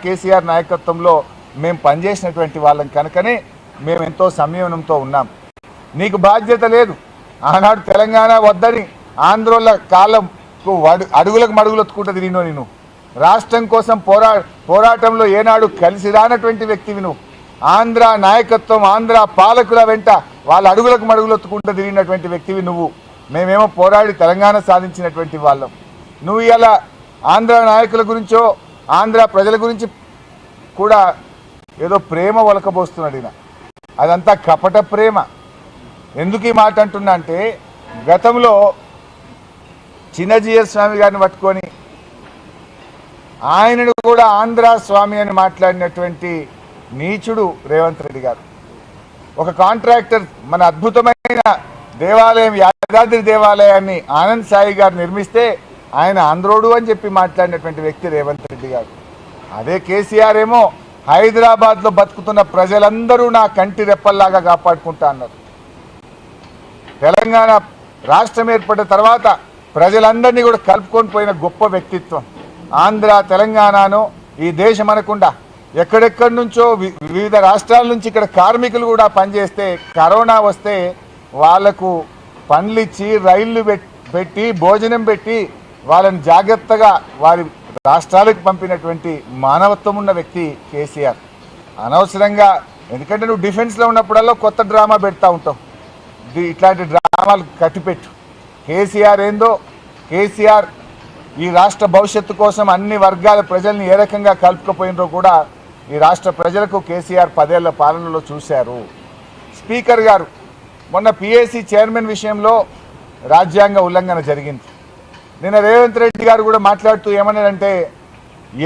కేసీఆర్ నాయకత్వంలో మేము పనిచేసినటువంటి వాళ్ళం కనుకనే మేము ఎంతో సంయమనంతో ఉన్నాం. నీకు బాధ్యత లేదు. ఆనాడు తెలంగాణ వద్దని ఆంధ్రోళ్ళ కాలంకు అడుగులకు మడుగులొత్తుకుంటూ తిరిగినో నేను రాష్ట్రం కోసం పోరాటంలో ఏనాడు కలిసి రానటువంటి వ్యక్తివి నువ్వు. ఆంధ్ర నాయకత్వం ఆంధ్ర పాలకుల వెంట వాళ్ళ అడుగులకు మడుగులొత్తుకుంటూ తిరిగినటువంటి వ్యక్తివి నువ్వు. మేమేమో పోరాడి తెలంగాణ సాధించినటువంటి వాళ్ళం. నువ్వు ఇలా ఆంధ్ర నాయకుల గురించో ఆంధ్ర ప్రజల గురించి కూడా ఏదో ప్రేమ ఒలకబోస్తున్నాడు ఈయన. అదంతా కపట ప్రేమ. ఎందుకు ఈ మాట అంటున్నా అంటే గతంలో చిన్నజీయర్ స్వామి గారిని పట్టుకొని ఆయనను కూడా ఆంధ్ర స్వామి అని మాట్లాడినటువంటి నీచుడు రేవంత్ రెడ్డి గారు. ఒక కాంట్రాక్టర్ మన అద్భుతమైన దేవాలయం యాదాద్రి దేవాలయాన్ని ఆనంద్ సాయి గారు నిర్మిస్తే ఆయన ఆంధ్రోడు అని చెప్పి మాట్లాడినటువంటి వ్యక్తి రేవంత్ రెడ్డి గారు. అదే కేసీఆర్ ఏమో హైదరాబాద్లో బతుకుతున్న ప్రజలందరూ నా కంటి రెప్పల్లాగా కాపాడుకుంటా అన్నారు. తెలంగాణ రాష్ట్రం ఏర్పడిన తర్వాత ప్రజలందరినీ కూడా కలుపుకొని పోయిన గొప్ప వ్యక్తిత్వం. ఆంధ్ర తెలంగాణను ఈ దేశం అనకుండా ఎక్కడెక్కడి నుంచో వివిధ రాష్ట్రాల నుంచి ఇక్కడ కార్మికులు కూడా పనిచేస్తే కరోనా వస్తే వాళ్లకు పండ్లు ఇచ్చి రైళ్లు పెట్టి భోజనం పెట్టి వాళ్ళని జాగ్రత్తగా వారి రాష్ట్రాలకు పంపినటువంటి మానవత్వం ఉన్న వ్యక్తి కేసీఆర్. అనవసరంగా ఎందుకంటే నువ్వు డిఫెన్స్లో ఉన్నప్పుడల్లా కొత్త డ్రామా పెడతా ఉంటావు. ఇట్లాంటి డ్రామాలు కట్టిపెట్టు. కేసీఆర్ ఏందో కేసీఆర్ ఈ రాష్ట్ర భవిష్యత్తు కోసం అన్ని వర్గాల ప్రజల్ని ఏ రకంగా కలుపుకపోయినరో కూడా ఈ రాష్ట్ర ప్రజలకు కేసీఆర్ 10 ఏళ్ల పాలనలో చూశారు. స్పీకర్ గారు మొన్న పిఏసీ చైర్మన్ విషయంలో రాజ్యాంగ ఉల్లంఘన జరిగింది. నిన్న రేవంత్ రెడ్డి గారు కూడా మాట్లాడుతూ ఏమన్నాడంటే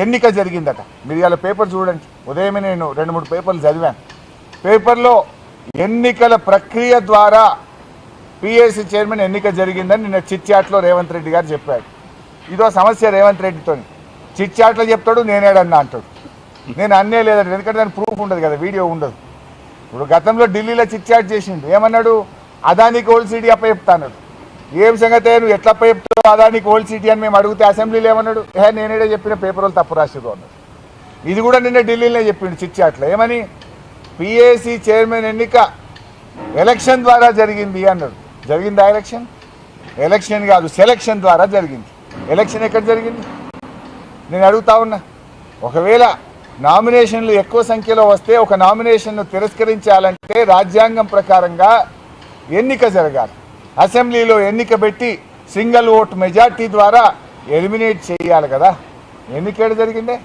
ఎన్నిక జరిగిందట. మీరు ఇలా పేపర్ చూడండి. ఉదయమే నేను 2-3 పేపర్లు చదివాను. పేపర్లో ఎన్నికల ప్రక్రియ ద్వారా పిఏసీ చైర్మన్ ఎన్నిక జరిగిందని నిన్న చిట్చాట్లో రేవంత్ రెడ్డి గారు చెప్పాడు. ఇదో సమస్య రేవంత్ రెడ్డితో. చిట్చాట్లో చెప్తాడు నేనేడన్నా అంటాడు. నేను అన్నే లేదంటే ఎందుకంటే దాని ప్రూఫ్ ఉండదు కదా, వీడియో ఉండదు. ఇప్పుడు గతంలో ఢిల్లీలో చిట్చాట్ చేసిండు. ఏమన్నాడు? అదానికి ఓల్డ్ సిటీ అప్పచెప్తా అన్నాడు. ఏం సంగతే నువ్వు ఎట్లా అప్పచెప్తావు అదానికి ఓల్డ్ సిటీ అని మేము అడిగితే అసెంబ్లీలో ఏమన్నాడు? నేనేడే చెప్పిన పేపర్ వాళ్ళు తప్పు రాసిరు అన్నాడు. ఇది కూడా నిన్న ఢిల్లీలోనే చెప్పిండు చిట్చాట్లో. ఏమని? పిఏసీ చైర్మన్ ఎన్నిక ఎలక్షన్ ద్వారా జరిగింది అన్నాడు. జరిగిందా ఎలక్షన్? ఎలక్షన్ కాదు, సెలక్షన్ ద్వారా జరిగింది. ఎలక్షన్ ఎక్కడ జరిగింది? నేను అడుగుతా ఉన్నా. ఒకవేళ నామినేషన్లు ఎక్కువ సంఖ్యలో వస్తే ఒక నామినేషన్ను తిరస్కరించాలంటే రాజ్యాంగం ప్రకారంగా ఎన్నిక జరగాలి. అసెంబ్లీలో ఎన్నిక పెట్టి సింగిల్ ఓట్ మెజార్టీ ద్వారా ఎలిమినేట్ చేయాలి కదా. ఎన్నిక జరిగిందే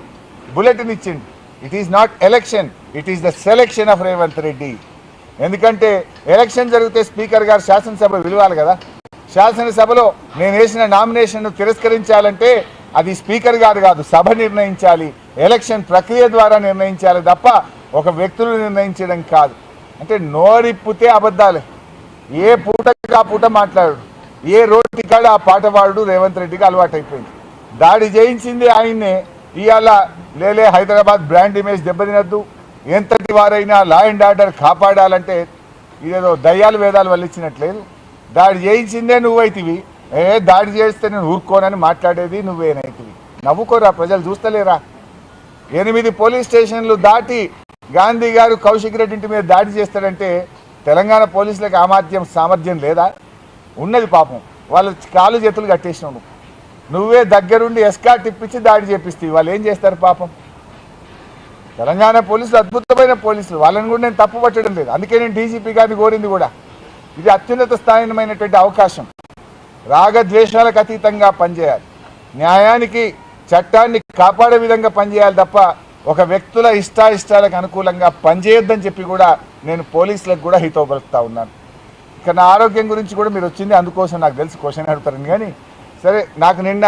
బులెటిన్ ఇచ్చింది. It is not election, it is the selection of Revanth Reddy. ఎందుకంటే ఎలక్షన్ జరిగితే స్పీకర్ గారు శాసనసభ విలువాలి కదా. శాసనసభలో నేను వేసిన నామినేషన్ను తిరస్కరించాలంటే అది స్పీకర్ గారు కాదు, సభ నిర్ణయించాలి. ఎలక్షన్ ప్రక్రియ ద్వారా నిర్ణయించాలి తప్ప ఒక వ్యక్తులు నిర్ణయించడం కాదు. అంటే నోరిప్పితే అబద్ధాలే. ఏ పూటకి ఆ పూట మాట్లాడు, ఏ రోడ్డు కాడ ఆ పాట పాడు రేవంత్ రెడ్డికి అలవాటైపోయింది. దాడి చేయించింది ఆయన్నే. ఇవాళ లేలే హైదరాబాద్ బ్రాండ్ ఇమేజ్ దెబ్బతినద్దు, ఎంతటి వారైనా లా అండ్ ఆర్డర్ కాపాడాలంటే ఇదేదో దయ్యాలు వేదాలు వల్లించినట్లేదు. దాడి చేయించిందే నువ్వైతివి. దాడి చేస్తే నేను ఊరుకోనని మాట్లాడేది నువ్వేనైతివి. నవ్వుకోరా, ప్రజలు చూస్తలేరా? 8 పోలీస్ స్టేషన్లు దాటి గాంధీ గారు కౌశిక్ రెడ్డి ఇంటి మీద దాడి చేస్తాడంటే తెలంగాణ పోలీసులకు సామర్థ్యం లేదా? ఉన్నది. పాపం వాళ్ళ కాలు చేతులు కట్టేసినావు. నువ్వే దగ్గరుండి ఎస్కాట్ ఇప్పించి దాడి చేపిస్తావు. వాళ్ళు ఏం చేస్తారు పాపం? తెలంగాణ పోలీసులు అద్భుతమైన పోలీసులు, వాళ్ళని కూడా నేను తప్పు పట్టడం లేదు. అందుకే నేను డీజీపీ గారిని కోరింది కూడా. ఇది అత్యున్నత స్థాయిమైనటువంటి అవకాశం. రాగద్వేషాలకు అతీతంగా పనిచేయాలి. న్యాయానికి చట్టాన్ని కాపాడే విధంగా పనిచేయాలి తప్ప ఒక వ్యక్తుల ఇష్టాయిష్టాలకు అనుకూలంగా పనిచేయొద్దని చెప్పి కూడా నేను పోలీసులకు కూడా హితవు పలుకుతా ఉన్నాను. ఇక నా ఆరోగ్యం గురించి కూడా మీరు వచ్చింది అందుకోసం నాకు తెలిసి క్వశ్చన్ అడుగుతారని. కానీ సరే, నాకు నిన్న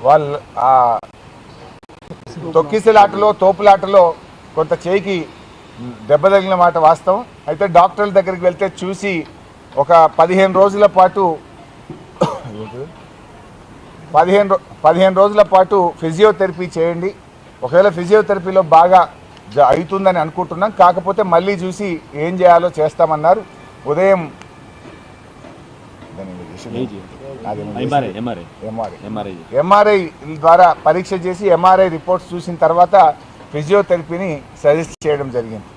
వాళ్ళు తొక్కిసలాటలో తోపులాటలో కొంత చేయికి దెబ్బ తగిలిన మాట వాస్తవం. అయితే డాక్టర్ల దగ్గరికి వెళ్తే చూసి ఒక 15 రోజుల పాటు 15 రోజుల పాటు ఫిజియోథెరపీ చేయండి. ఒకవేళ ఫిజియోథెరపీలో బాగా అవుతుందని అనుకుంటున్నాం. కాకపోతే మళ్ళీ చూసి ఏం చేయాలో చేస్తామన్నారు. ఉదయం ఎంఆర్ఐ ద్వారా పరీక్ష చేసి ఎంఆర్ఐ రిపోర్ట్స్ చూసిన తర్వాత ఫిజియోథెరపీని సజెస్ట్ చేయడం జరిగింది.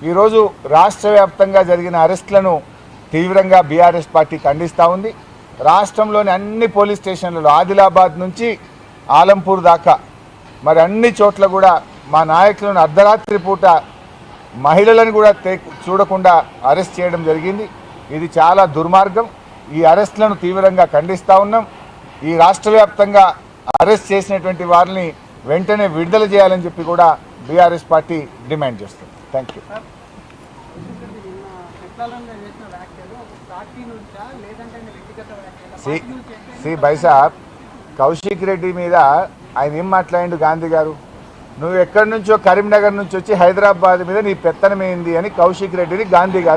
ఈరోజు రాష్ట్ర వ్యాప్తంగా జరిగిన అరెస్టులను తీవ్రంగా బీఆర్ఎస్ పార్టీ ఖండిస్తూ ఉంది. రాష్ట్రంలోని అన్ని పోలీస్ స్టేషన్లలో ఆదిలాబాద్ నుంచి ఆలంపూర్ దాకా మరి అన్ని చోట్ల కూడా మా నాయకులను అర్ధరాత్రి పూట మహిళలను కూడా చూడకుండా అరెస్ట్ చేయడం జరిగింది. ఇది చాలా దుర్మార్గం. ఈ అరెస్టులను తీవ్రంగా ఖండిస్తూ ఉన్నాం. ఈ రాష్ట్ర వ్యాప్తంగా అరెస్ట్ చేసినటువంటి వారిని వెంటనే విడుదల చేయాలని చెప్పి కూడా బీఆర్ఎస్ పార్టీ డిమాండ్ చేస్తుంది. Thank you. సి బైసాబ్, కౌశిక్ రెడ్డి మీద ఆయన ఏం మాట్లాడిండు గాంధీ గారు, నువ్వు ఎక్కడి నుంచో కరీంనగర్ నుంచి వచ్చి హైదరాబాద్ మీద నీ పెత్తనం ఏంది అని కౌశిక్ రెడ్డిని గాంధీ గారు